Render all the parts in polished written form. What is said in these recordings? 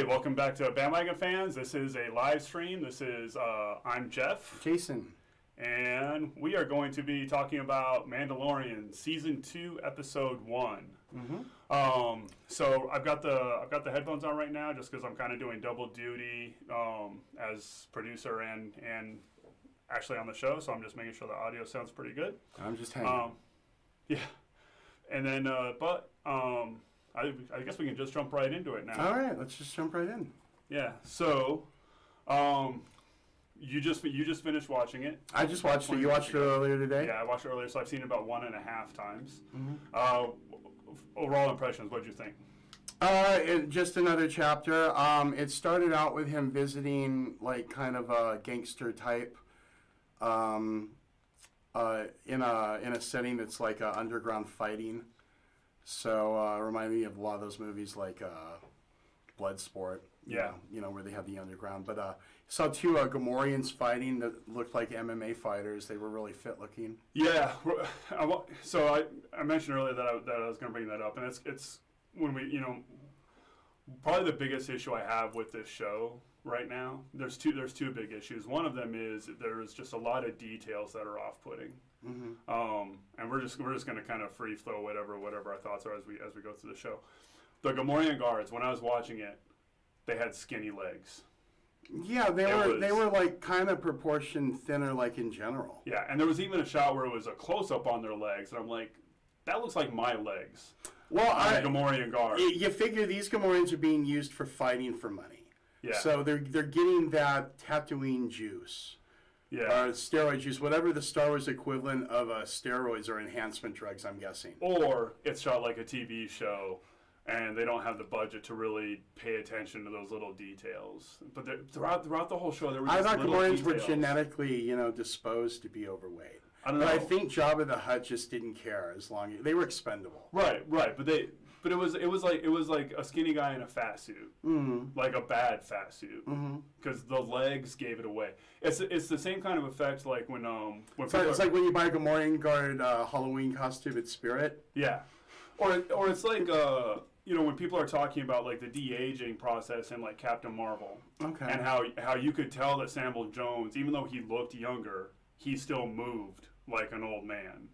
welcome back to Bandwagon fans. This is a live stream. I'm Jeff. Jason. And we are going to be talking about Mandalorian Season 2, Episode 1. So I've got the headphones on right now just because I'm kind of doing double duty as producer and actually on the show. So I'm just making sure the audio sounds pretty good. I'm just hanging. Yeah. And then, I guess we can just jump right into it now. All right, let's just jump right in. Yeah. So, you just finished watching it. I just watched it. You watched it earlier today? Yeah, I watched it earlier, so I've seen it about 1.5 times. Overall impressions, what did you think? Just another chapter. It started out with him visiting, like, kind of a gangster type, in a setting that's like underground fighting. So reminded me of a lot of those movies like Bloodsport. Yeah. You know, where they have the underground. But saw two Gamorreans fighting that looked like MMA fighters. They were really fit looking. Yeah. So I mentioned earlier that I was going to bring that up, and it's when we, probably the biggest issue I have with this show right now. There's two big issues. One of them is there's just a lot of details that are off-putting. And we're just going to kind of free flow whatever our thoughts are as we go through the show. The Gamorrean guards, when I was watching it, they had skinny legs. Yeah, they were like kind of proportioned thinner, like in general. Yeah, and there was even a shot where it was a close up on their legs, and I'm like, that looks like my legs. Well, Gamorrean guard. You figure these Gamorreans are being used for fighting for money. Yeah. So they're getting that Tatooine juice. Yeah. Steroid juice, whatever the Star Wars equivalent of steroids or enhancement drugs, I'm guessing. Or it's shot like a TV show, and they don't have the budget to really pay attention to those little details. But throughout the whole show, there were just I thought little Gamorreans details. were genetically, disposed to be overweight. I don't know. But I think Jabba the Hutt just didn't care as long as they were expendable. Right. But it was like a skinny guy in a fat suit, like a bad fat suit, because the legs gave it away. It's the same kind of effect like when it's like when you buy a Gamorrean guard Halloween costume at Spirit. Yeah, or it's like when people are talking about like the de-aging process in like Captain Marvel, okay, and how you could tell that Samuel Jones, even though he looked younger, he still moved like an old man.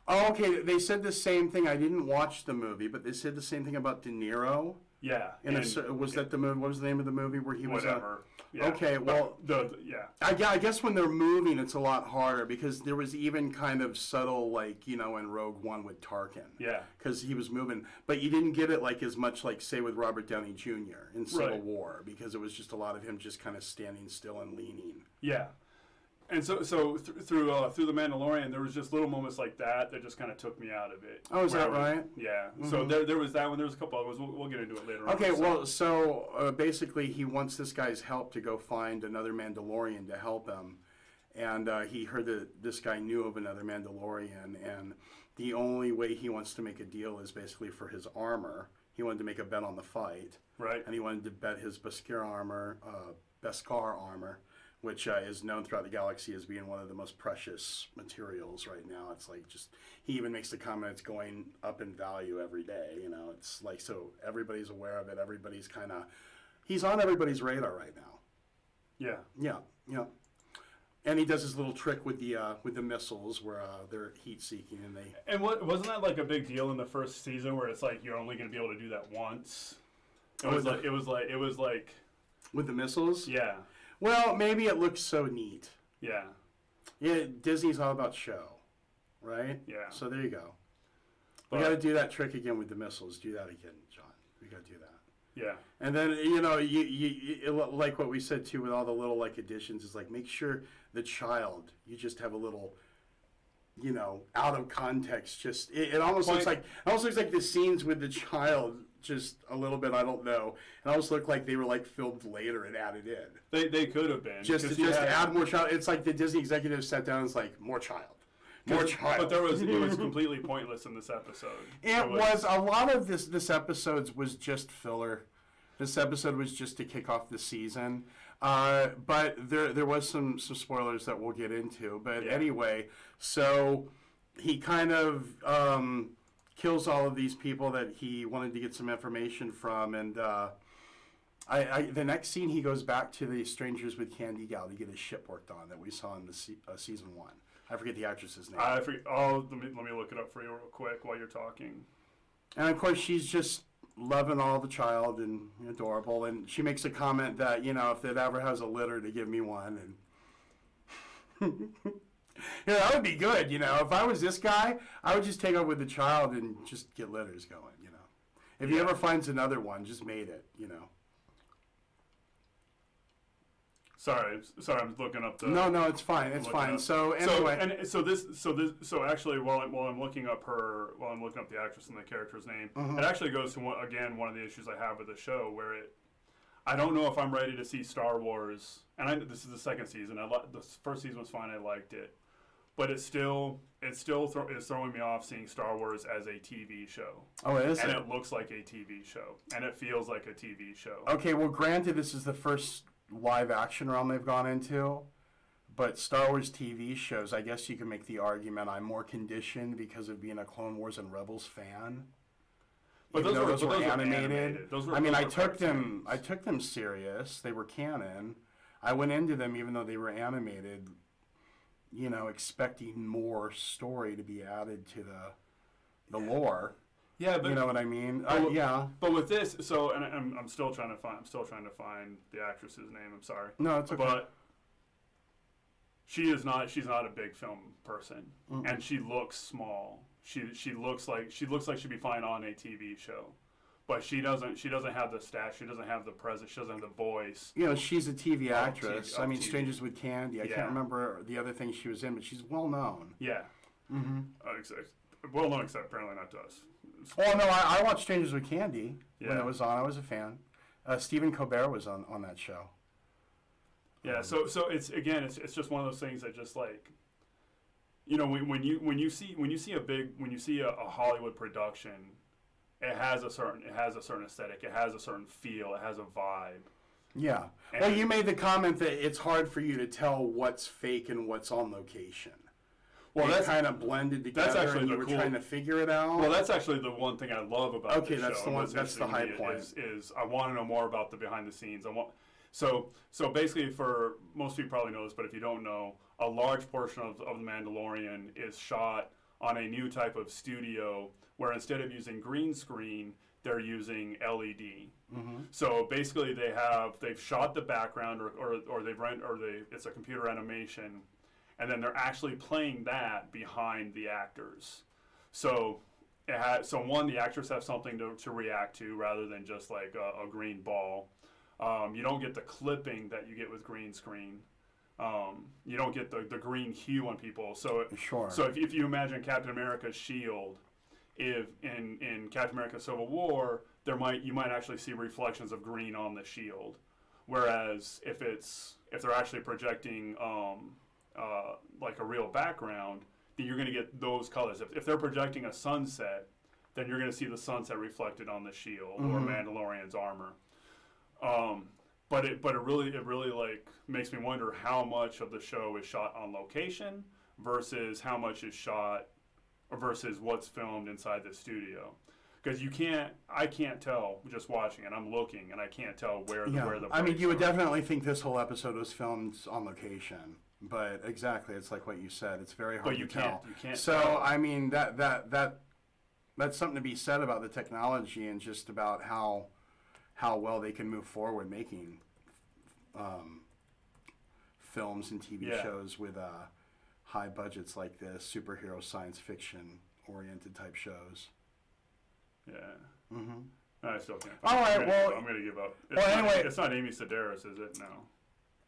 Oh, okay. They said the same thing. I didn't watch the movie, but they said the same thing about De Niro. Yeah. Was that the movie? What was the name of the movie where he was? Whatever. Yeah. Okay. Well, yeah. I guess when they're moving, it's a lot harder because there was even kind of subtle, like in Rogue One with Tarkin. Yeah. Because he was moving, but you didn't get it like as much like say with Robert Downey Jr. in Civil War because it was just a lot of him just kind of standing still and leaning. Yeah. And so through the Mandalorian, there was just little moments like that just kind of took me out of it. Oh, is that right? Yeah. So there was that one. There was a couple others. We'll get into it later on. Okay, well, so basically he wants this guy's help to go find another Mandalorian to help him. And he heard that this guy knew of another Mandalorian. And the only way he wants to make a deal is basically for his armor. He wanted to make a bet on the fight. Right. And he wanted to bet his Beskar armor, which is known throughout the galaxy as being one of the most precious materials right now. It's like he even makes the comment it's going up in value every day. It's like, so everybody's aware of it. Everybody's he's on everybody's radar right now. Yeah. Yeah. And he does his little trick with the missiles where they're heat seeking And wasn't that like a big deal in the first season where it's like you're only going to be able to do that once? It was like with the missiles? Yeah. Well, maybe it looks so neat. Yeah. Yeah, Disney's all about show, right? Yeah. So there you go. We got to do that trick again with the missiles. Do that again, John. We got to do that. Yeah. And then, you like what we said, too, with all the little, like, additions, is, like, make sure the child, you just have a little, out of context, just, it almost looks like the scenes with the child, just a little bit, I don't know. It almost looked like they were, like, filmed later and added in. They could have been. Just add more child. It's like the Disney executives sat down and it's like, more child. More child. But it was completely pointless in this episode. It was a lot of this episode was just filler. This episode was just to kick off the season. But there was some spoilers that we'll get into. But anyway, so he kind of kills all of these people that he wanted to get some information from, and The next scene, he goes back to the Strangers with Candy gal to get his ship worked on that we saw in the season 1. I forget the actress's name. I forget. Oh, let me look it up for you real quick while you're talking. And of course, she's just loving all the child and adorable. And she makes a comment that, if it ever has a litter, to give me one. And that would be good. If I was this guy, I would just take up with the child and just get litters going. If he ever finds another one, just mate it. Sorry, I'm looking up the. No, it's fine. It's fine. So anyway, so actually, while I'm looking up the actress and the character's name, it actually goes to one of the issues I have with the show, where I don't know if I'm ready to see Star Wars, and this is the second season. The first season was fine. I liked it, but it's still is throwing me off seeing Star Wars as a TV show. Oh, it is. And it looks like a TV show, and it feels like a TV show. Okay, well, granted, this is the first live action realm they've gone into, but Star Wars TV shows, I guess you can make the argument I'm more conditioned because of being a Clone Wars and Rebels fan. But those were animated. I took them serious. They were canon. I went into them even though they were animated, expecting more story to be added to the lore. Yeah, but you know what I mean. Yeah. But with this, and I'm still trying to find the actress's name. I'm sorry. No, it's okay. But she's not a big film person, and she looks small. She looks like she'd be fine on a TV show, but she doesn't have the stature. She doesn't have the presence. She doesn't have the voice. She's a TV actress. Strangers with Candy. I can't remember the other thing she was in, but she's well known. Yeah. Mm-hmm. Well known, except apparently not to us. Oh no, I watched Strangers with Candy when it was on. I was a fan. Stephen Colbert was on that show. Yeah, so it's just one of those things that just like, when you see a Hollywood production, it has a certain aesthetic, it has a certain feel, it has a vibe. Yeah. Well, you made the comment that it's hard for you to tell what's fake and what's on location. Well, that's kind of blended together. That's actually and you were trying to figure it out. Well, that's actually the one thing I love about the show. That's the high point. Is I want to know more about the behind the scenes. So basically, for most people probably know this, but if you don't know, a large portion of the Mandalorian is shot on a new type of studio where instead of using green screen, they're using LED. Mm-hmm. So basically, they've shot the background or it's a computer animation. And then they're actually playing that behind the actors. So the actors have something to react to rather than just like a green ball. You don't get the clipping that you get with green screen. You don't get the green hue on people. So if you imagine Captain America's shield, if in Captain America Civil War, you might actually see reflections of green on the shield. Whereas if they're actually projecting like a real background, then you're going to get those colors. If they're projecting a sunset, then you're going to see the sunset reflected on the shield or Mandalorian's armor. But it really like makes me wonder how much of the show is shot on location versus how much is shot versus what's filmed inside the studio. Because I can't tell just watching it. I'm looking and I can't tell where the. I mean, you would definitely think this whole episode was filmed on location. But exactly, it's like what you said. It's very hard to tell. You can't. So tell. I mean, that's something to be said about the technology and just about how well they can move forward making films and TV shows with high budgets like this, superhero science fiction oriented type shows. Yeah. Mm-hmm. I still can't. All right. I'm gonna give up. Anyway, it's not Amy Sedaris, is it? No.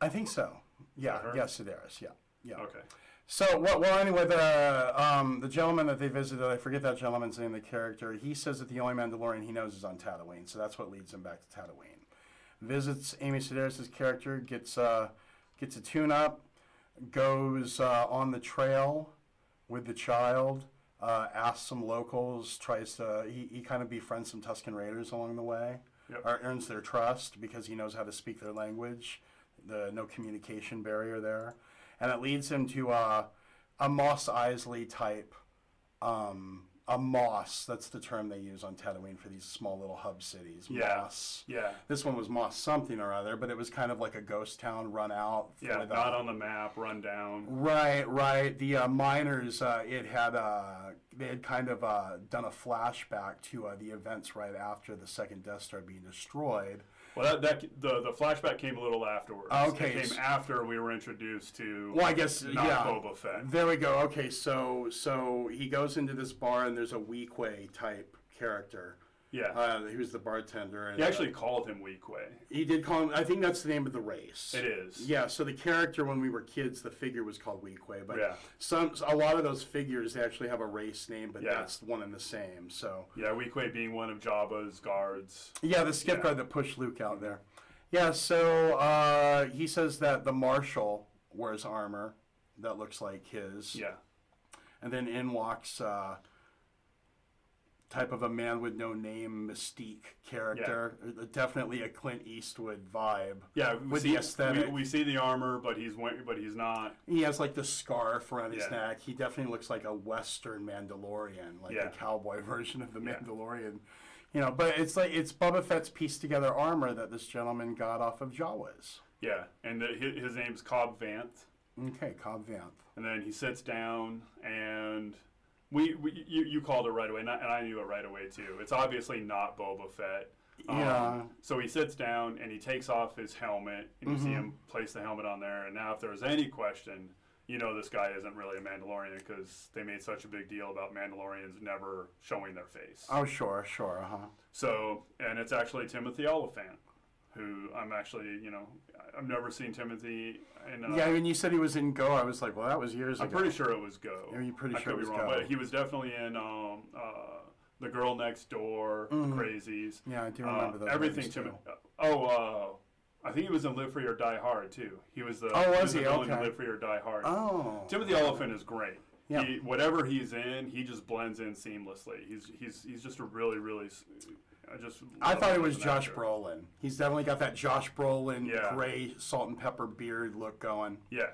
I think so. Yeah, Sedaris. Yeah. Okay. So, anyway, the gentleman that they visited, I forget that gentleman's name, the character, he says that the only Mandalorian he knows is on Tatooine, so that's what leads him back to Tatooine. Visits Amy Sedaris' character, gets a tune-up, goes on the trail with the child, asks some locals, he kind of befriends some Tusken Raiders along the way, earns their trust because he knows how to speak their language. No communication barrier there, and it leads him to a Mos Eisley type a moss. That's the term they use on Tatooine for these small little hub cities. Yeah. Moss. Yeah. This one was Moss something or other, but it was kind of like a ghost town run out. Yeah, not on the map, run down. Right. The miners, they had kind of done a flashback to the events right after the second Death Star being destroyed. Well, the flashback came a little afterwards. Okay. It came after we were introduced to. Well, I guess not Boba Fett. There we go. Okay, so he goes into this bar and there's a Weequay type character. Yeah. He was the bartender. And, he actually called him Weequay. He did call him. I think that's the name of the race. It is. Yeah. So the character, when we were kids, the figure was called Weequay, but yeah. a lot of those figures they actually have a race name, but yeah. that's one and the same. So yeah, Weequay being one of Jabba's guards. Yeah, the skip guard that pushed Luke out there. Yeah. So he says that the marshal wears armor that looks like his. Yeah. And then in walks. Type of a man with no name, mystique character. Yeah. Definitely a Clint Eastwood vibe. Yeah, with the aesthetic. We see the armor, but he's not. He has like the scarf around his neck. He definitely looks like a Western Mandalorian, like the cowboy version of the Mandalorian. You know, but it's Boba Fett's pieced together armor that this gentleman got off of Jawas. Yeah, and his name's Cobb Vanth. Okay, Cobb Vanth. And then he sits down and. You called it right away, and I knew it right away too. It's obviously not Boba Fett. Yeah. So he sits down and he takes off his helmet, and you see him place the helmet on there. And now, if there's any question, this guy isn't really a Mandalorian because they made such a big deal about Mandalorians never showing their face. Oh, sure, So, and it's actually Timothy Oliphant, who I'm actually, I've never seen Timothy. When you said he was in Go, I was like, well, that was years ago. I'm pretty sure it was Go. Are you pretty sure it was wrong, Go? But he was definitely in The Girl Next Door, The Crazies. Yeah, I do remember those. Everything. I think he was in Live Free or Die Hard too. He was the. Was he? Okay. In Live Free or Die Hard. Oh. Timothy Oliphant is great. Yeah. Whatever he's in, he just blends in seamlessly. He's just a really I thought it was Josh Brolin. He's definitely got that Josh Brolin gray salt and pepper beard look going. Yeah.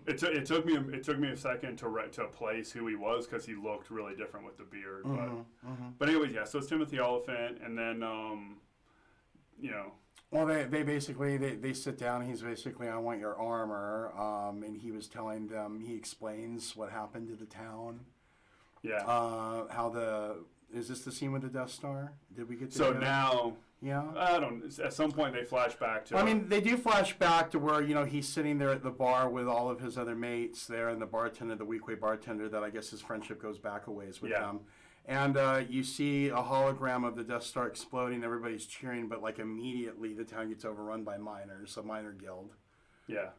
It took me a second to place who he was because he looked really different with the beard. But anyways, yeah. So it's Timothy Oliphant, and then Well, they basically they sit down. And he's basically, I want your armor, and he was telling them. He explains what happened to the town. Yeah. Is this the scene with the Death Star? Did we get to So now, yeah. I don't. At some point, they flash back to. I mean, they do flash back to where he's sitting there at the bar with all of his other mates there, and the bartender, the Weequay bartender, that I guess his friendship goes back a ways with them. And you see a hologram of the Death Star exploding. Everybody's cheering, but like immediately, the town gets overrun by miners, a miner guild. Yeah.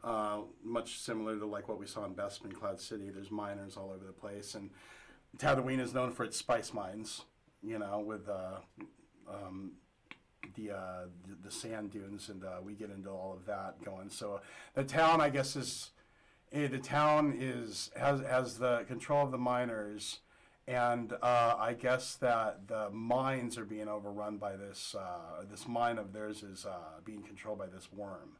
Much similar to like what we saw in Bespin Cloud City. There's miners all over the place, and Tatooine is known for its spice mines, with the sand dunes, and we get into all of that going. So the town, I guess, has the control of the miners, and I guess that the mines are being overrun by this mine of theirs is being controlled by this worm,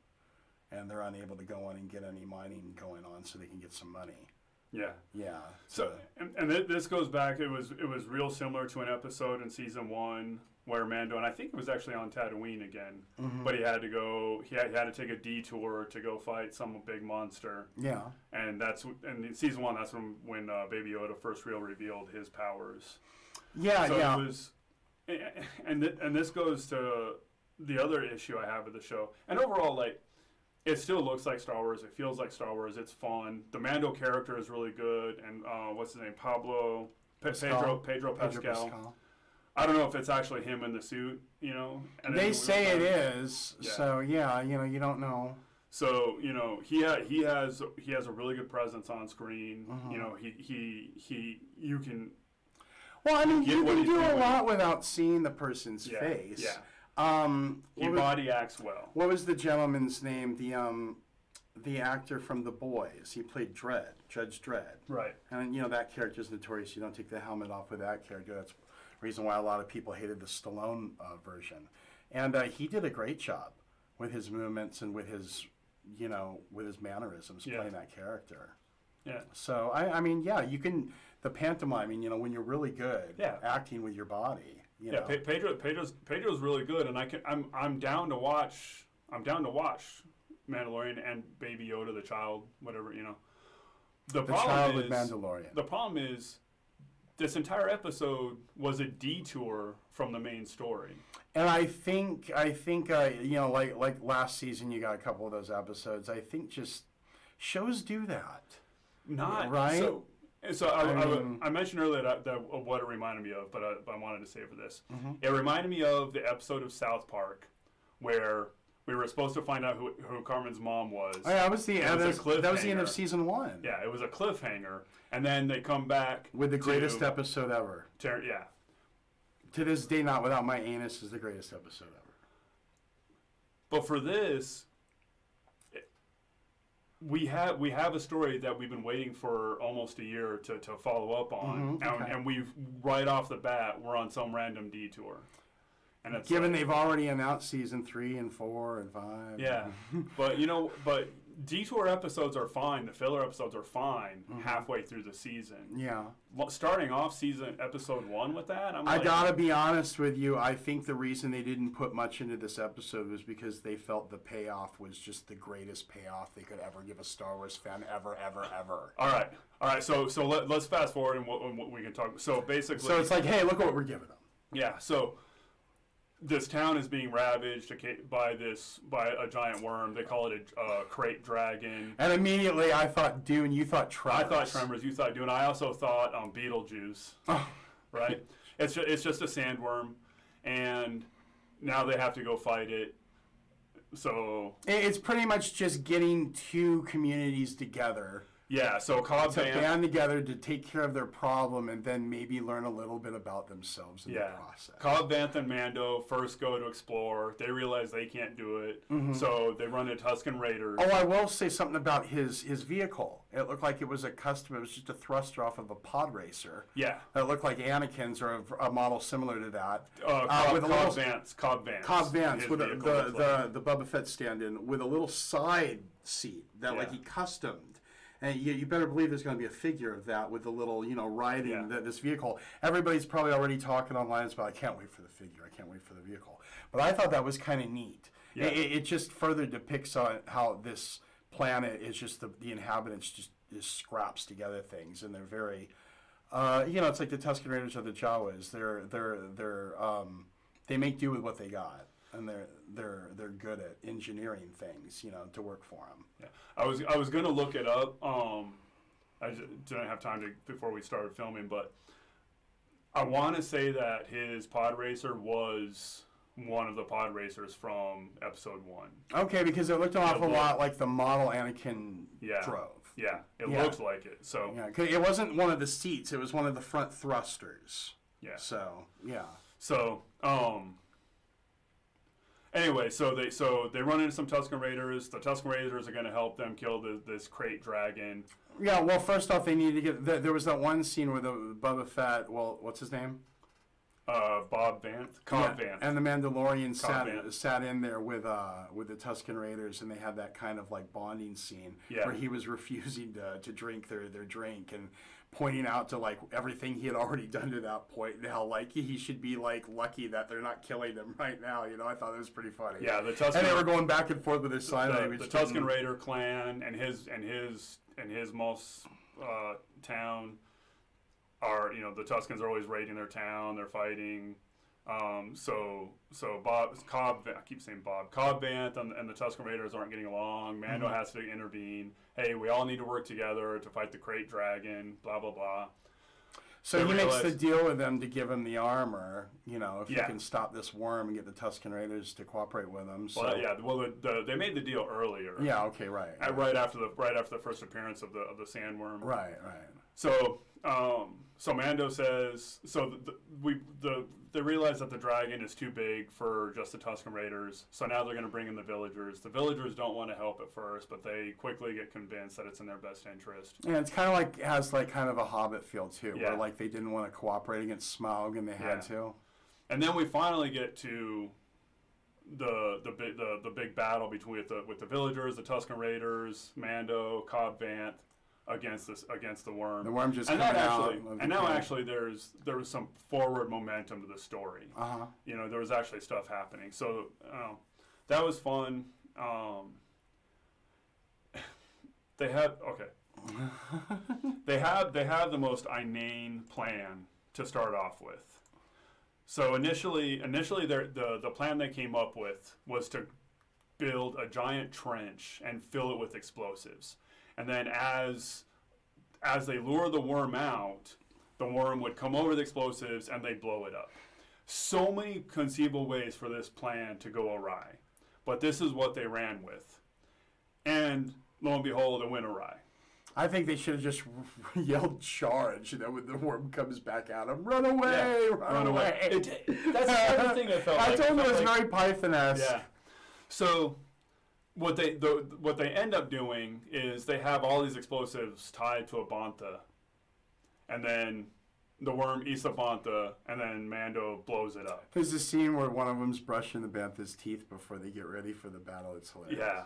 and they're unable to go in and get any mining going on, so they can get some money. Yeah. Yeah. So and this goes back. It was real similar to an episode in season 1 where Mando, and I think it was actually on Tatooine again, but he had to go. He had to take a detour to go fight some big monster. Yeah. And in season 1. That's when Baby Yoda first revealed his powers. Yeah. So yeah. It was, and this goes to the other issue I have with the show, and overall, like. It still looks like Star Wars. It feels like Star Wars. It's fun. The Mando character is really good. And what's his name? Pedro Pascal. I don't know if it's actually him in the suit, And they say it is. Yeah. So yeah, you don't know. So he has a really good presence on screen. You can. Well, I mean, you can do a lot without seeing the person's face. Yeah. He body acts well. What was the gentleman's name? The actor from The Boys. He played Dredd, Judge Dredd. Right. And that character's notorious. You don't take the helmet off with that character. That's the reason why a lot of people hated the Stallone version. And he did a great job with his movements and with his, with his mannerisms playing that character. Yeah. So I mean, yeah, you can the pantomiming. You know, when you're really good, acting with your body. You know. Pedro's really good, and I'm down to watch. I'm down to watch Mandalorian and Baby Yoda, the child, whatever, you know. The child with Mandalorian. The problem is, this entire episode was a detour from the main story. And I think you know, like last season, you got a couple of those episodes. I think just shows do that. Not right. So I mentioned earlier that what it reminded me of, but I wanted to say for this, it reminded me of the episode of South Park where we were supposed to find out who Carmen's mom was. Oh, yeah, that was the end of season 1. Yeah, it was a cliffhanger, and then they come back with the greatest episode ever. Yeah. To this day, Not Without My Anus is the greatest episode ever. But for this, we have a story that we've been waiting for almost a year to follow up on, and we've right off the bat we're on some random detour. And it's given they've already announced season 3 and 4 and 5. Yeah, but detour episodes are fine. The filler episodes are fine halfway through the season. Yeah. Starting off episode 1 with that, I gotta be honest with you. I think the reason they didn't put much into this episode was because they felt the payoff was just the greatest payoff they could ever give a Star Wars fan ever. All right. So let's fast forward and we can talk. So basically, so it's like, hey, look what we're giving them. Yeah. So this town is being ravaged by a giant worm. They call it a crate dragon. And immediately I thought Dune, you thought Tremors. I thought Tremors, you thought Dune. I also thought Beetlejuice. Oh. Right? It's just a sandworm, and now they have to go fight it. So it's pretty much just getting two communities together. Yeah, so Cobb to band together to take care of their problem and then maybe learn a little bit about themselves in the process. Cobb Vanth and Mando first go to explore. They realize they can't do it, so they run into Tusken Raiders. Oh, I will say something about his vehicle. It looked like it was it was just a thruster off of a pod racer. Yeah. It looked like Anakin's or a model similar to that. Cobb Vanth with the Boba Fett stand-in with a little side seat that like he customed. And you better believe there's going to be a figure of that with the little, riding this vehicle. Everybody's probably already talking online about, I can't wait for the figure. I can't wait for the vehicle. But I thought that was kind of neat. Yeah. It just further depicts on how this planet is just the inhabitants just scraps together things, and they're very, it's like the Tusken Raiders or the Jawas. They make do with what they got. And they're good at engineering things, to work for them. Yeah, I was gonna look it up. I just didn't have time before we started filming, but I want to say that his pod racer was one of the pod racers from Episode 1. Okay, because it looked an awful lot like the model Anakin drove. Yeah, it looked like it. So yeah, 'cause it wasn't one of the seats; it was one of the front thrusters. Yeah. So yeah. So Anyway, so they run into some Tusken Raiders. The Tusken Raiders are going to help them kill this crate dragon. Yeah, well, first off, they need to get... There was that one scene where the Boba Fett... Well, what's his name? Bob Vanth. Cobb Vanth. And the Mandalorian sat in there with the Tusken Raiders, and they had that kind of like bonding scene where he was refusing to drink their drink and pointing out to like everything he had already done to that point and how like he should be like lucky that they're not killing him right now. I thought it was pretty funny. Yeah, and they were going back and forth with their sign language. The Tusken Raider clan and his most town are the Tuskens are always raiding their town. They're fighting. So Cobb Vanth and the Tusken Raiders aren't getting along. Mando has to intervene. Hey, we all need to work together to fight the crate dragon. Blah blah blah. So he makes the deal with them to give him the armor. If you can stop this worm and get the Tusken Raiders to cooperate with him. So. They made the deal earlier. Yeah. Okay. Right. Right after the first appearance of the sandworm. Right. So Mando says they realize that the dragon is too big for just the Tusken Raiders, so now they're going to bring in the villagers. The villagers don't want to help at first, but they quickly get convinced that it's in their best interest. Yeah, it's kind of like has like kind of a Hobbit feel too, where like they didn't want to cooperate against Smaug and they had to. And then we finally get to the big battle with the villagers, the Tusken Raiders, Mando, Cobb Vanth. against the worm. The worm just and coming that out. actually, and now actually there was some forward momentum to the story. You know, there was actually stuff happening. So that was fun. They have they have the most inane plan to start off with. So initially the plan they came up with was to build a giant trench and fill it with explosives. And then as they lure the worm out, the worm would come over the explosives and they'd blow it up. So many conceivable ways for this plan to go awry. But this is what they ran with. And lo and behold, it went awry. I think they should have just yelled charge, and then when the worm comes back at them, run away, run away. That's the other thing I felt I like. told you it was very Python-esque. Yeah. So what they end up doing is they have all these explosives tied to a bantha, and then the worm eats the bantha, and then Mando blows it up. There's a scene where one of them's brushing the bantha's teeth before they get ready for the battle. It's hilarious. Yeah.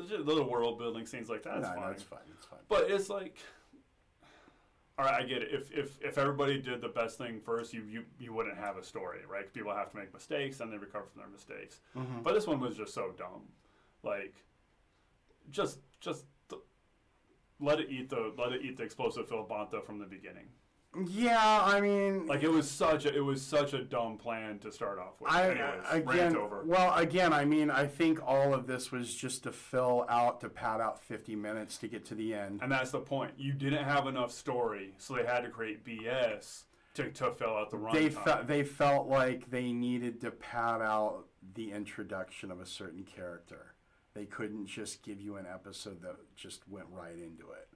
Just little world building scenes like that. No, it's fine. It's fine. But it's like, all right, I get it. If everybody did the best thing first, you wouldn't have a story, right? People have to make mistakes and they recover from their mistakes. Mm-hmm. But this one was just so dumb. Like, just let it eat the explosive filled bantha from the beginning. Yeah, I mean, like it was such a dumb plan to start off with. Anyways, rant over. Well, again, I mean, I think all of this was just to pad out 50 minutes to get to the end. And that's the point. You didn't have enough story, so they had to create BS to fill out the runtime. They felt like they needed to pad out the introduction of a certain character. They couldn't just give you an episode that just went right into it.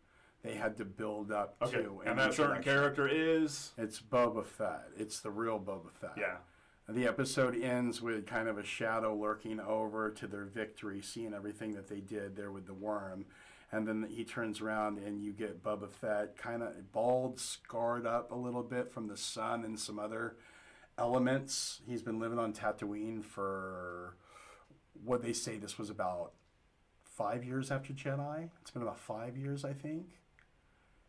They had to build up to. And that certain character is? It's Boba Fett. It's the real Boba Fett. Yeah. The episode ends with kind of a shadow lurking over to their victory, seeing everything that they did there with the worm. And then he turns around and you get Boba Fett kind of bald, scarred up a little bit from the sun and some other elements. He's been living on Tatooine for, what they say this was about 5 years after Jedi. It's been about 5 years, I think.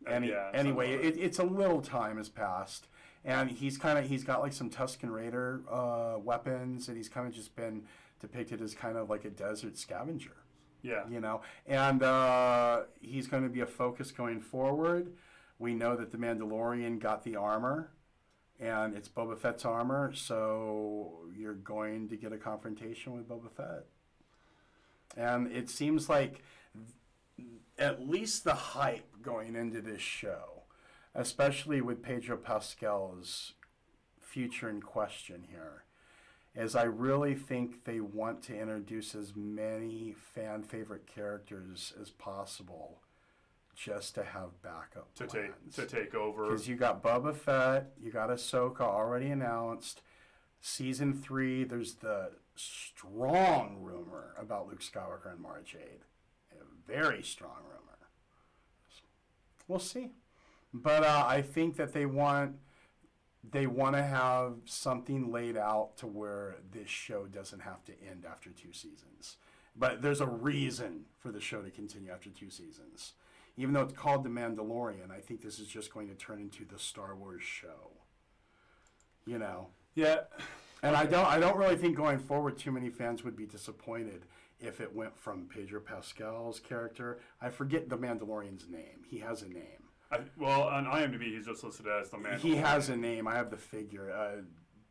Anyway, it's a little time has passed, and he's got like some Tusken Raider weapons, and he's kind of just been depicted as kind of like a desert scavenger. Yeah. You know, and he's going to be a focus going forward. We know that the Mandalorian got the armor, and it's Boba Fett's armor, so you're going to get a confrontation with Boba Fett. And it seems like at least the hype going into this show, especially with Pedro Pascal's future in question here, is I really think they want to introduce as many fan favorite characters as possible just to have backup plans. To take over. Because you got Boba Fett, you got Ahsoka already announced. Season 3, there's the strong rumor about Luke Skywalker and Mara Jade. A very strong rumor. We'll see. But I think that they want to have something laid out to where this show doesn't have to end after 2 seasons. But there's a reason for the show to continue after 2 seasons. Even though it's called The Mandalorian, I think this is just going to turn into the Star Wars show. You know? Yeah. And I don't really think going forward too many fans would be disappointed if it went from Pedro Pascal's character. I forget the Mandalorian's name. He has a name. Well, on IMDb, he's just listed as the Mandalorian. He has a name. I have the figure.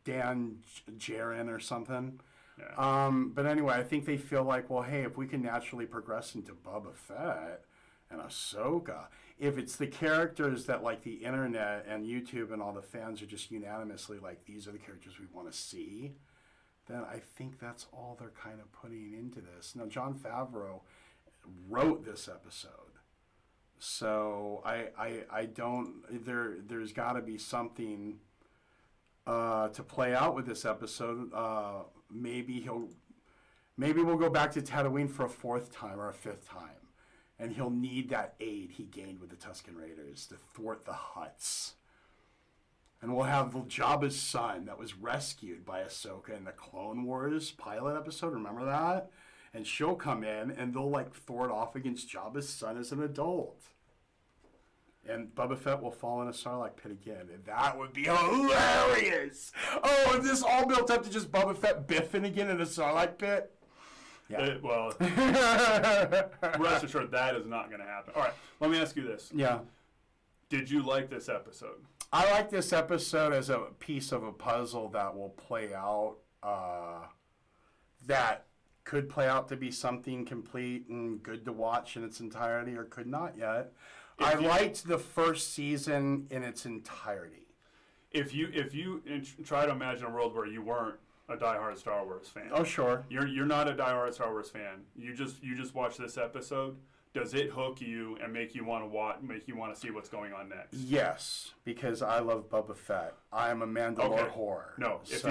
Dan Djarin or something. Yeah. But anyway, I think they feel like, well, hey, if we can naturally progress into Boba Fett and Ahsoka, if it's the characters that like the internet and YouTube and all the fans are just unanimously like, these are the characters we want to see, then I think that's all they're kind of putting into this. Now, Jon Favreau wrote this episode. So I don't, there's got to be something to play out with this episode. Maybe we'll go back to Tatooine for a 4th time or a 5th time. And he'll need that aid he gained with the Tusken Raiders to thwart the Hutts. And we'll have Jabba's son that was rescued by Ahsoka in the Clone Wars pilot episode. Remember that? And she'll come in and they'll like thwart off against Jabba's son as an adult. And Boba Fett will fall in a Sarlacc pit again. And that would be hilarious. Oh, is this all built up to just Boba Fett biffing again in a Sarlacc pit? Yeah. Well, rest assured that is not going to happen. All right, let me ask you this. Yeah. Did you like this episode? I like this episode as a piece of a puzzle that will play out, that could play out to be something complete and good to watch in its entirety, or could not yet. I liked the first season in its entirety. If you try to imagine a world where you weren't a diehard Star Wars fan. Oh, sure. You're not a diehard Star Wars fan. You just watch this episode. Does it hook you and make you want to see what's going on next? Yes, because I love Boba Fett. I am a Mandalorian whore. No, if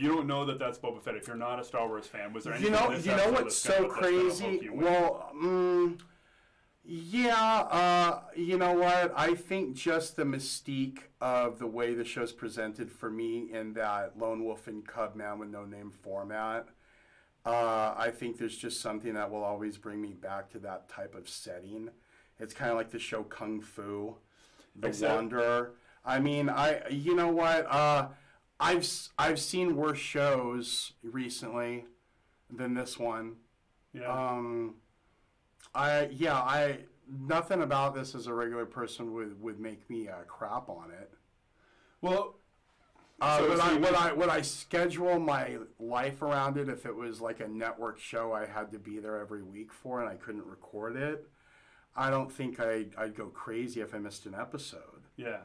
you don't know that that's Boba Fett, if you're not a Star Wars fan, was there anything you know what's so crazy? Well, yeah, you know what? I think just the mystique of the way the show's presented for me in that lone wolf and cub man with no name format, I think there's just something that will always bring me back to that type of setting. It's kind of like the show Kung Fu, Wanderer. I mean, you know what? I've seen worse shows recently than this one. Yeah. Nothing about this as a regular person would make me crap on it. Well, would I schedule my life around it if it was like a network show I had to be there every week for and I couldn't record it? I don't think I'd go crazy if I missed an episode. Yeah.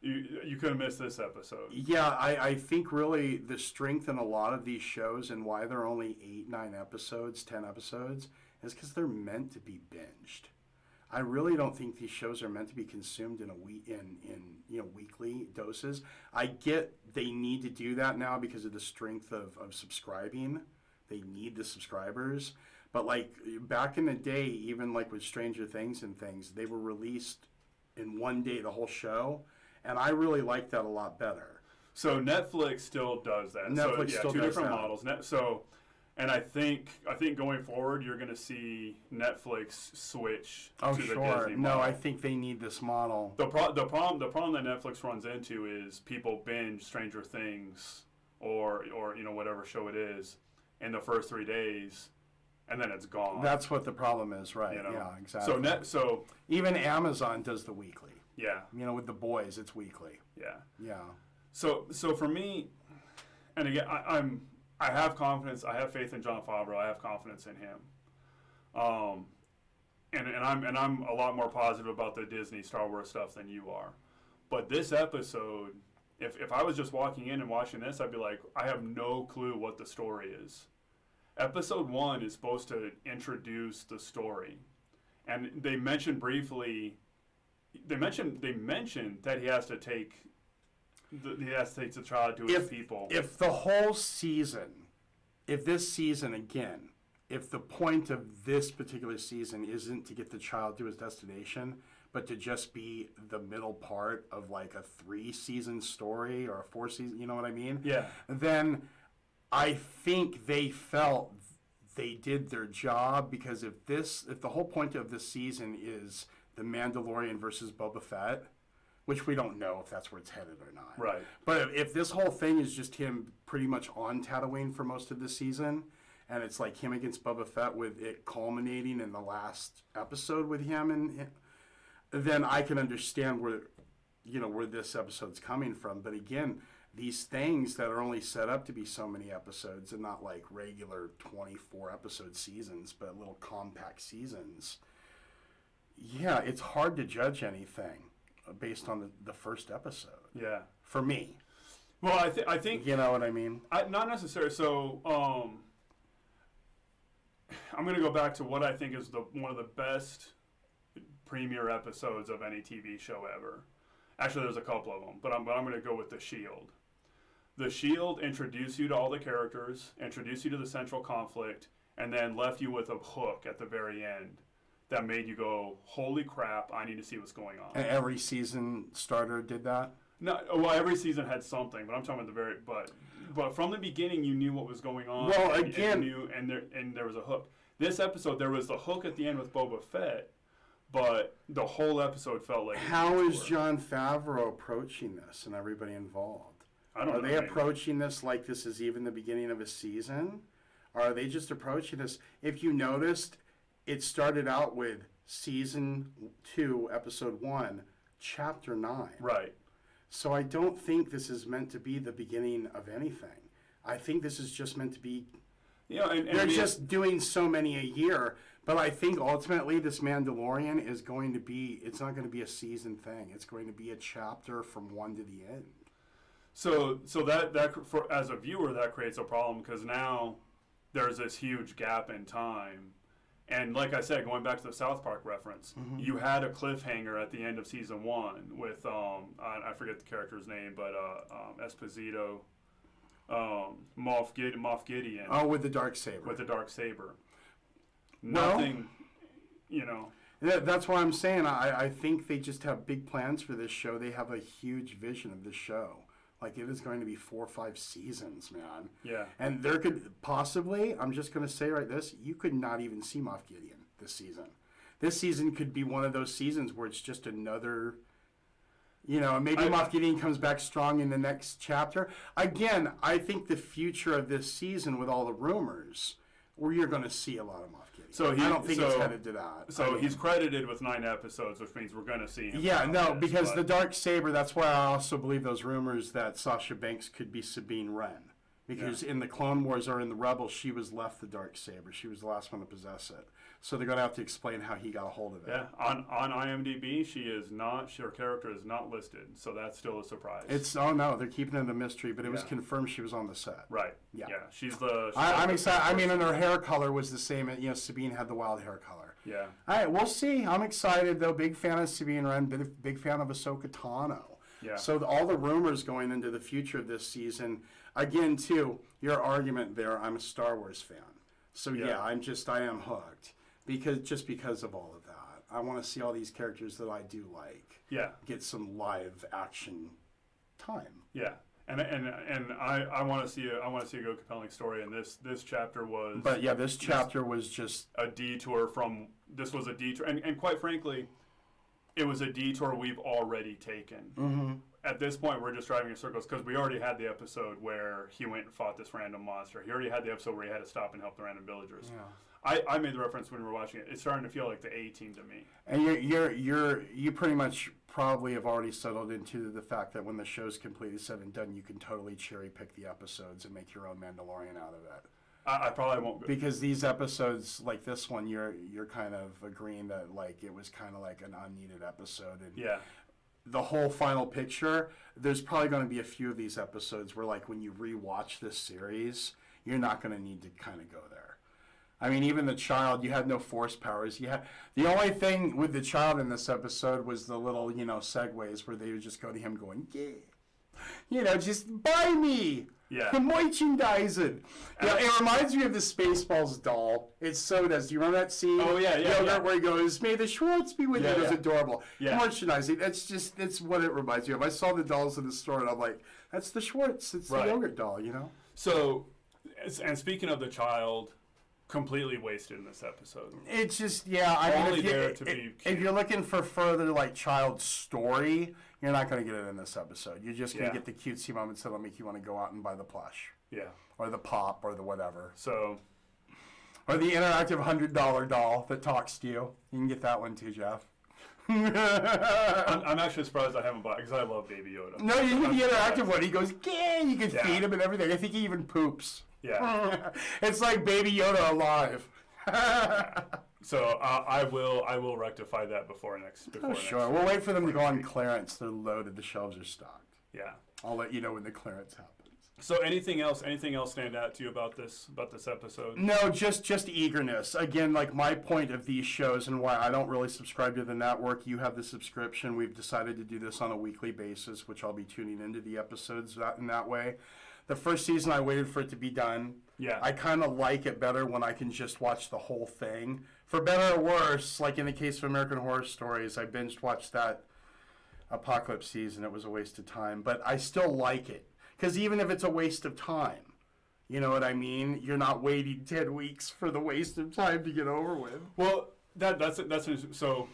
You could have missed this episode. Yeah, I think really the strength in a lot of these shows and why they're only 8, 9 episodes, 10 episodes is because they're meant to be binged. I really don't think these shows are meant to be consumed in weekly doses. I get they need to do that now because of the strength of subscribing. They need the subscribers. But like back in the day, even like with Stranger Things and things, they were released in one day, the whole show. And I really like that a lot better. So Netflix still does that. Netflix still two does different that. models. And I think going forward, you're going to see Netflix switch to the Disney model. No, I think they need this model. The problem that Netflix runs into is people binge Stranger Things or whatever show it is in the first 3 days, and then it's gone. That's what the problem is, right? Yeah, exactly. So even Amazon does the weekly. Yeah. With The Boys, it's weekly. Yeah. Yeah. So for me, and again, I have confidence. I have faith in Jon Favreau. I have confidence in him. And I'm a lot more positive about the Disney Star Wars stuff than you are. But this episode, if I was just walking in and watching this, I'd be like, I have no clue what the story is. Episode 1 is supposed to introduce the story, and they mentioned briefly. They mentioned that he has to take the child to his people. If the whole season, if this season again, if the point of this particular season isn't to get the child to his destination, but to just be the middle part of like a 3-season story or a 4-season, you know what I mean? Yeah. Then I think they felt they did their job, because if the whole point of this season is the Mandalorian versus Boba Fett, which we don't know if that's where it's headed or not. Right. But if this whole thing is just him pretty much on Tatooine for most of the season, and it's like him against Boba Fett with it culminating in the last episode with him, and then I can understand where this episode's coming from. But again, these things that are only set up to be so many episodes and not like regular 24 episode seasons, but little compact seasons. Yeah, it's hard to judge anything based on the first episode. Yeah. For me. Well, I think... You know what I mean? Not necessarily. So, I'm going to go back to what I think is one of the best premiere episodes of any TV show ever. Actually, there's a couple of them, but I'm going to go with The Shield. The Shield introduced you to all the characters, introduced you to the central conflict, and then left you with a hook at the very end that made you go, holy crap, I need to see what's going on. And every season starter did that? No, well, every season had something, but I'm talking about but from the beginning you knew what was going on. Well, and there was a hook. This episode, there was the hook at the end with Boba Fett, but the whole episode felt like. How is Jon Favreau approaching this and everybody involved? I don't know. Are they approaching this like this is even the beginning of a season? Or are they just approaching this? If you noticed, it started out with season 2, episode 1, chapter 9. Right. So I don't think this is meant to be the beginning of anything. I think this is just meant to be. They're just doing so many a year. But I think ultimately this Mandalorian is going to be. It's not going to be a season thing. It's going to be a chapter from 1 to the end. So that for as a viewer that creates a problem because now there's this huge gap in time. And like I said, going back to the South Park reference, you had a cliffhanger at the end of season 1 with I forget the character's name, but Esposito, Moff Gideon. Oh, with the Darksaber. With the Darksaber. Nothing, That's why I'm saying I think they just have big plans for this show. They have a huge vision of this show. Like, it is going to be 4 or 5 seasons, man. Yeah. And there could possibly, I'm just going to say you could not even see Moff Gideon this season. This season could be one of those seasons where it's just another, maybe Moff Gideon comes back strong in the next chapter. Again, I think the future of this season with all the rumors, where you're going to see a lot of Moff Gideon. I don't think it's headed to that. So he's credited with 9 episodes, which means we're going to see him. Yeah, no, because the Darksaber, that's why I also believe those rumors that Sasha Banks could be Sabine Wren. Because in the Clone Wars or in the Rebels, she was left the Darksaber. She was the last one to possess it. So they're going to have to explain how he got a hold of it. Yeah, on IMDb, her character is not listed, so that's still a surprise. They're keeping it a mystery, but it was confirmed she was on the set. Right. Yeah. I'm excited. I mean, and her hair color was the same. Sabine had the wild hair color. Yeah. All right, we'll see. I'm excited though. Big fan of Sabine Wren. Big fan of Ahsoka Tano. Yeah. So all the rumors going into the future of this season. Again, too, your argument there. I'm a Star Wars fan. So I am hooked. Because of all of that, I want to see all these characters that I do like. Yeah. Get some live action time. Yeah, and I want to see a good compelling story, and this chapter was. But this chapter was just a detour from. This was a detour, and quite frankly, it was a detour we've already taken. Mm-hmm. At this point, we're just driving in circles because we already had the episode where he went and fought this random monster. He already had the episode where he had to stop and help the random villagers. Yeah. I made the reference when we were watching it. It's starting to feel like the A-Team to me. And you pretty much probably have already settled into the fact that when the show's completely said and done, you can totally cherry pick the episodes and make your own Mandalorian out of it. I probably won't. Because these episodes, like this one, you're kind of agreeing that it was kind of like an unneeded episode. And the whole final picture, there's probably going to be a few of these episodes where when you rewatch this series, you're not going to need to kind of go there. I mean, even the child, you had no force powers. The only thing with the child in this episode was the little, segues where they would just go to him going, just buy me. Yeah. Merchandising. It reminds me of the Spaceballs doll. It so does. Do you remember that scene? Oh, yeah. Where he goes, may the Schwartz be with you. It was adorable. Yeah. Merchandising. It's what it reminds me of. I saw the dolls in the store and I'm like, that's the Schwartz. It's the yogurt doll, So, and speaking of the child, completely wasted in this episode. It's just, if you're looking for further child story, you're not going to get it in this episode. You're just going to get the cutesy moments that'll make you want to go out and buy the plush. Yeah. Or the pop or the whatever. So. Or the interactive $100 doll that talks to you. You can get that one too, Jeff. I'm actually surprised I haven't bought it because I love Baby Yoda. No, you get the interactive one. He goes, yeah, you can feed him and everything. I think he even poops. Yeah. It's like Baby Yoda alive. So I will rectify that before next. Sure. We'll wait for them to go on clearance. They're loaded. The shelves are stocked. Yeah. I'll let you know when the clearance happens. So anything else stand out to you about this episode? No, just eagerness. Again, my point of these shows and why I don't really subscribe to the network. You have the subscription. We've decided to do this on a weekly basis, which I'll be tuning into the episodes in that way. The first season, I waited for it to be done. Yeah. I kind of like it better when I can just watch the whole thing. For better or worse, like in the case of American Horror Stories, I binge watched that Apocalypse season. It was a waste of time. But I still like it. Because even if it's a waste of time, you know what I mean? You're not waiting 10 weeks for the waste of time to get over with. Well, that's so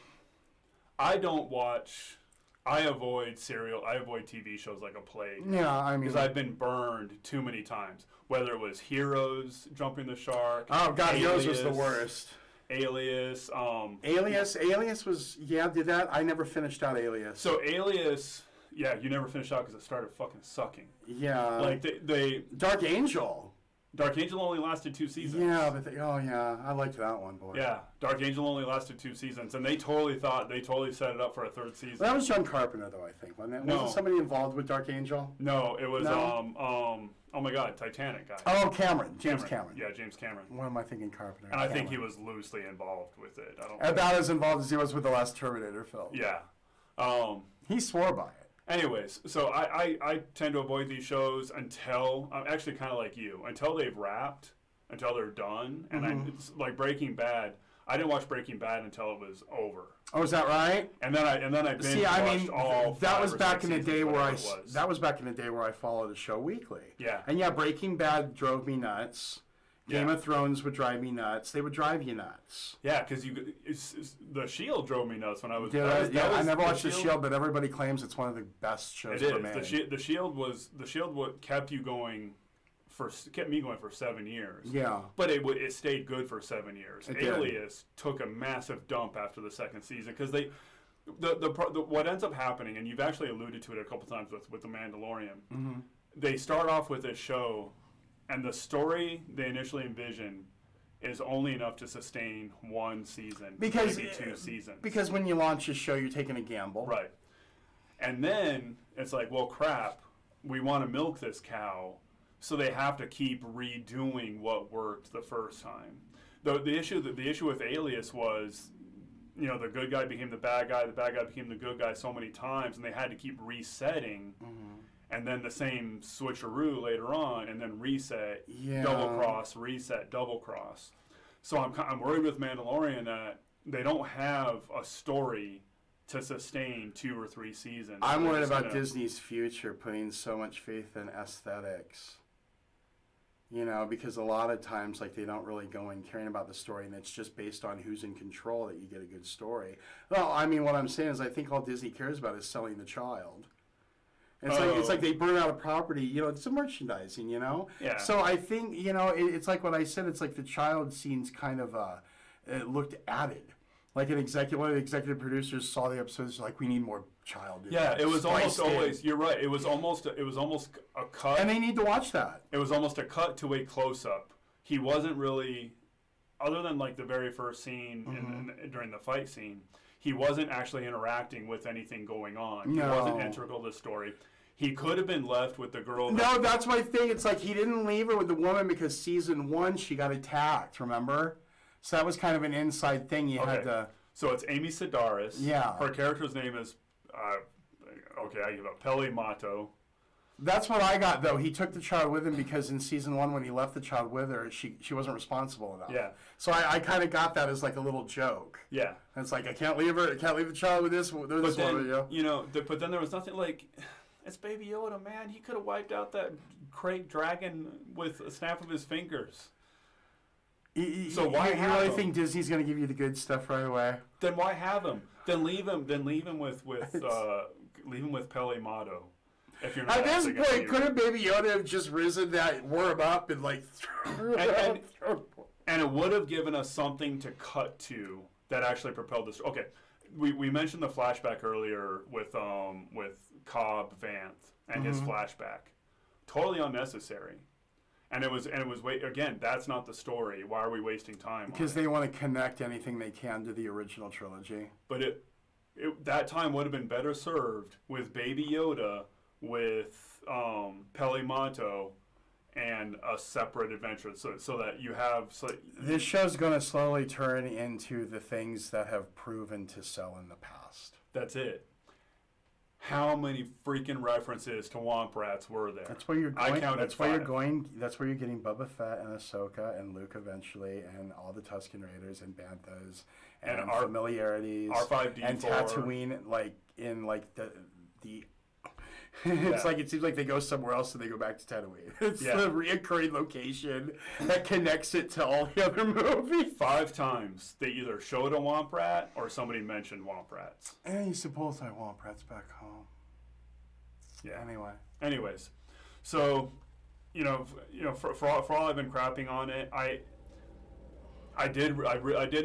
I don't watch. I avoid TV shows like a plague. Yeah, I mean, because I've been burned too many times. Whether it was Heroes, Jumping the Shark. oh god, Alias, Heroes was the worst. Alias. Alias was did that? I never finished out Alias. So Alias, yeah, you never finished out because it started fucking sucking. Yeah, like they Dark Angel. Dark Angel only lasted 2 seasons. Yeah, but I liked that one, boy. Yeah, Dark Angel only lasted 2 seasons, and they totally set it up for a 3rd season. Well, that was John Carpenter, though, I think, wasn't it? No. Wasn't somebody involved with Dark Angel? No, it was No? oh my god, Titanic guy. Oh, James Cameron. Yeah, James Cameron. What am I thinking, Carpenter? And I think he was loosely involved with it. About as involved as he was with the last Terminator film. Yeah. He swore by it. Anyways, so I tend to avoid these shows until I'm actually kind of like you, until they've wrapped, until they're done, and it's like Breaking Bad. I didn't watch Breaking Bad until it was over. Oh, is that right? And then I binge watched all. That was back in the day where That was back in the day where I followed the show weekly. Yeah. And yeah, Breaking Bad drove me nuts. Game of Thrones would drive me nuts. They would drive you nuts. Yeah, because The Shield drove me nuts when I was. I never watched The Shield, but everybody claims it's one of the best shows ever made. The Shield what kept you going. Kept me going for 7 years. Yeah. But it stayed good for 7 years. It Alias took a massive dump after the 2nd season because what ends up happening, and you've actually alluded to it a couple times with the Mandalorian. Mm-hmm. They start off with this show, and the story they initially envision is only enough to sustain 1 season, maybe 2 seasons. Because when you launch a show, you're taking a gamble. Right. And then it's like, well, crap, we want to milk this cow. So they have to keep redoing what worked the first time. The issue with Alias was, the good guy became the bad guy became the good guy so many times, and they had to keep resetting, and then the same switcheroo later on, and then reset, double cross, reset, double cross. So I'm worried with Mandalorian that they don't have a story to sustain 2 or 3 seasons. I'm worried about Disney's future putting so much faith in aesthetics. Because a lot of times, they don't really go in caring about the story, and it's just based on who's in control that you get a good story. Well, I mean, what I'm saying is I think all Disney cares about is selling the child. And it's like they burn out a property, it's a merchandising, Yeah. So I think, it's like what I said, it's like the child scenes kind of it looked added. Like one of the executive producers saw the episodes, like, we need more child. Yeah, it was almost always. You're right. It was almost a cut. And they need to watch that. It was almost a cut to a close up. He wasn't really, other than the very first scene during the fight scene, he wasn't actually interacting with anything going on. He wasn't integral to the story. He could have been left with the girl. No, that's my thing. It's like he didn't leave her with the woman because season 1 she got attacked. Remember? So that was kind of an inside thing you had to... So it's Amy Sedaris. Yeah. Her character's name is, I give up, Peli Motto. That's what I got, though. He took the child with him because in season 1, when he left the child with her, she wasn't responsible enough. Yeah. So I kind of got that as like a little joke. Yeah. And it's like, I can't leave her. I can't leave the child with this woman. But then there was nothing it's Baby Yoda, man. He could have wiped out that crate dragon with a snap of his fingers. So why you really think Disney's going to give you the good stuff right away? Then why have him? Then leave him with Peli Motto. If you're not at this point, couldn't Baby Yoda have just risen that, wore him up, and and it would have given us something to cut to that actually propelled this. Okay, we mentioned the flashback earlier with Cobb Vanth and his flashback, totally unnecessary. And it was again, that's not the story. Why are we wasting time? Because they want to connect anything they can to the original trilogy. But that time would have been better served with Baby Yoda, with Peli Motto, and a separate adventure. So that you have. This show's going to slowly turn into the things that have proven to sell in the past. That's it. How many freaking references to Womp Rats were there? That's where you're going. I counted that's where 5. you're going. That's where you're getting Boba Fett and Ahsoka and Luke eventually, and all the Tusken Raiders and Banthas and our familiarities. R5D4 and Tatooine, in the It's like it seems like they go somewhere else and they go back to Tatooine. It's the reoccurring location that connects it to all the other movies. 5 times they either showed a Womp Rat or somebody mentioned Womp Rats. And I used to both have Womp Rats back home. Yeah. Anyways, so for all I've been crapping on it, I did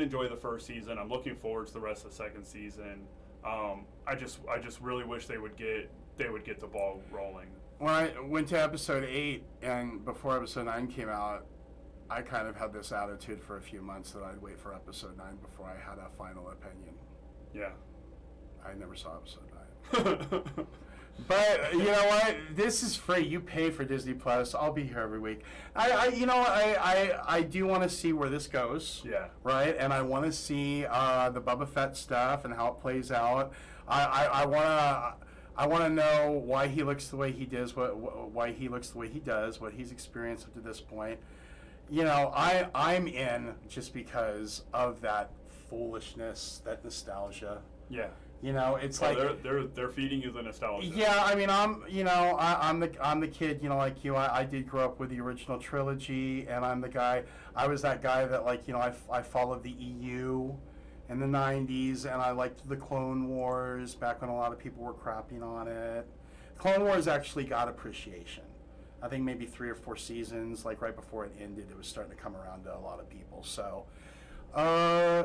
enjoy the first season. I'm looking forward to the rest of the second season. I just really wish they would get the ball rolling. When I went to episode 8 and before episode 9 came out, I kind of had this attitude for a few months that I'd wait for episode 9 before I had a final opinion. Yeah. I never saw episode 9. But you know what? This is free. You pay for Disney Plus. I'll be here every week. I do want to see where this goes. Yeah. Right, and I want to see the Boba Fett stuff and how it plays out. I want to know why he looks the way he does. Why he looks the way he does. What he's experienced up to this point. I'm in just because of that foolishness, that nostalgia. Yeah. It's like they're feeding you the nostalgia. Yeah, I mean, I'm the kid, like you. I did grow up with the original trilogy, and I'm the guy. I was that guy that I followed the EU in the '90s, and I liked the Clone Wars back when a lot of people were crapping on it. Clone Wars actually got appreciation. I think maybe 3 or 4 seasons, like right before it ended, it was starting to come around to a lot of people. So. I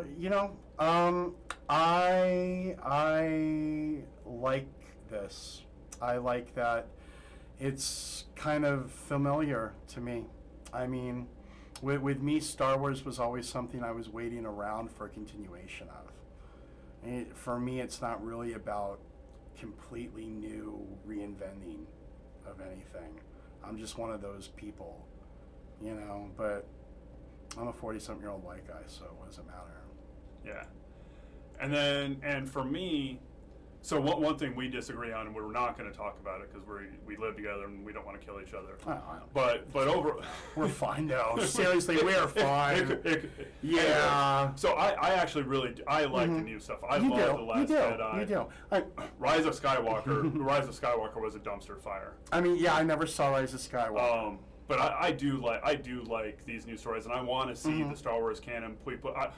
like this. I like that it's kind of familiar to me. I mean, with me, Star Wars was always something I was waiting around for a continuation of. For me, it's not really about completely new reinventing of anything. I'm just one of those people, but I'm a 40-something-year-old white guy, so what does it matter? Yeah. And for me, so one thing we disagree on, and we're not going to talk about it because we live together and we don't want to kill each other. But over, we're fine now. Seriously, we are fine. Yeah. So I actually really I like the new stuff. I love the Last Jedi. You do. Rise of Skywalker was a dumpster fire. I mean, yeah, I never saw Rise of Skywalker. But I do like these new stories, and I want to see the Star Wars canon.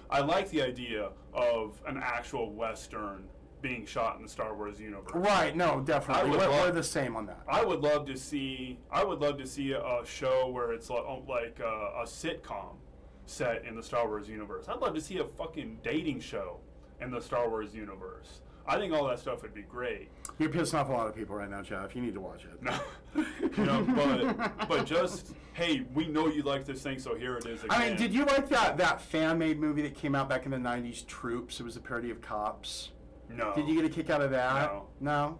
I like the idea of an actual Western being shot in the Star Wars universe. Right? No, definitely. We're the same on that. I would love to see a show where it's like a sitcom set in the Star Wars universe. I'd love to see a fucking dating show in the Star Wars universe. I think all that stuff would be great. You're pissing off a lot of people right now, Jeff. You need to watch it. No, but just, hey, we know you like this thing, so here it is again. I mean, did you like that fan-made movie that came out back in the 90s, Troops? It was a parody of Cops. No. Did you get a kick out of that? No.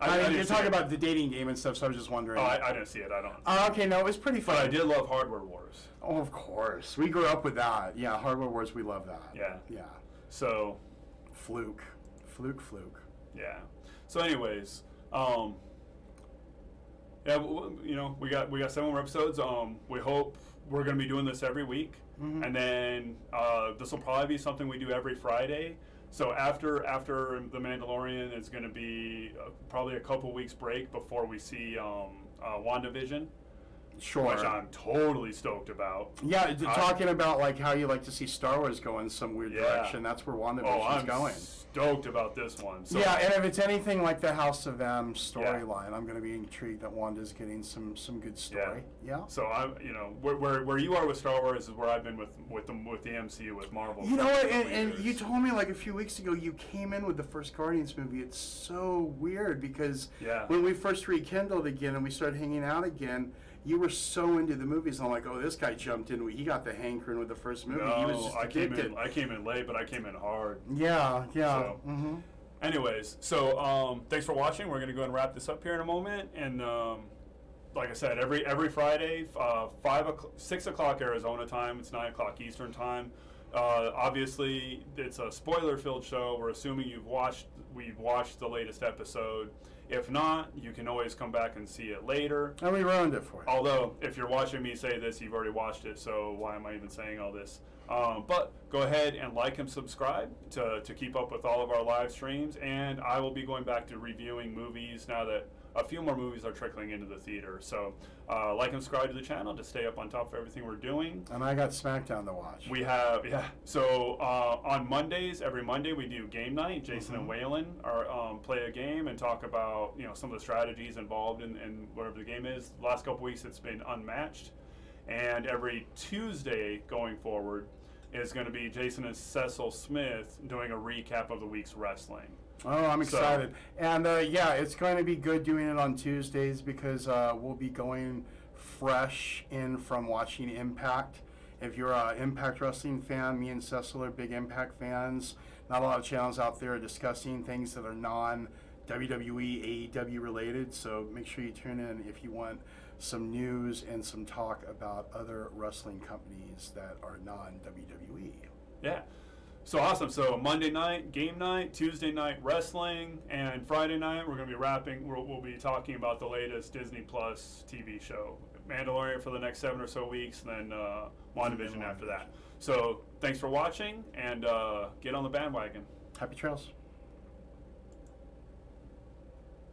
I mean, you're talking about the dating game and stuff, so I was just wondering. Oh, I didn't see it. I don't. Oh, okay, no, it was pretty fun. But I did love Hardware Wars. Oh, of course. We grew up with that. Yeah, Hardware Wars, we love that. Yeah. So. Fluke. Yeah. So, anyways, we got 7 more episodes. We hope we're going to be doing this every week, and then this will probably be something we do every Friday. So after The Mandalorian, it's going to be probably a couple weeks break before we see WandaVision. Sure. Which I'm totally stoked about. Yeah, talking about like how you like to see Star Wars go in some weird direction. That's where WandaVision's going. Stoked about this one. So, yeah, and if it's anything like the House of M storyline, I'm going to be intrigued that Wanda's getting some good story. Yeah. So I'm, where you are with Star Wars is where I've been with the MCU with Marvel. You know what? And you told me like a few weeks ago you came in with the first Guardians movie. It's so weird because when we first rekindled again and we started hanging out again, you were so into the movies. And I'm like, oh, this guy jumped in. He got the hankering with the first movie. No, he was just addicted. I came in late, but I came in hard. Yeah. So, anyways, so thanks for watching. We're going to go and wrap this up here in a moment. And like I said, every Friday, 6 o'clock Arizona time. It's 9 o'clock Eastern time. Obviously, it's a spoiler-filled show. We're assuming we've watched the latest episode. If not, you can always come back and see it later. And we ruined it for you. Although, if you're watching me say this, you've already watched it, so why am I even saying all this? But go ahead and like and subscribe to keep up with all of our live streams. And I will be going back to reviewing movies now that a few more movies are trickling into the theater. So like and subscribe to the channel to stay up on top of everything we're doing. And I got SmackDown to watch. We have, yeah. So on Mondays, every Monday we do game night. Jason and Waylon are play a game and talk about some of the strategies involved in whatever the game is. The last couple weeks it's been unmatched, and every Tuesday going forward is going to be Jason and Cecil Smith doing a recap of the week's wrestling. Oh, I'm excited. And yeah, it's going to be good doing it on Tuesdays because we'll be going fresh in from watching Impact. If you're an Impact Wrestling fan, me and Cecil are big Impact fans. Not a lot of channels out there discussing things that are non-WWE, AEW related, so make sure you tune in if you want some news and some talk about other wrestling companies that are non-WWE. Yeah. So awesome. So Monday night, game night, Tuesday night, wrestling, and Friday night, we're going to be we'll be talking about the latest Disney Plus TV show, Mandalorian for the next 7 or so weeks, and then WandaVision after that. So thanks for watching, and get on the bandwagon. Happy trails.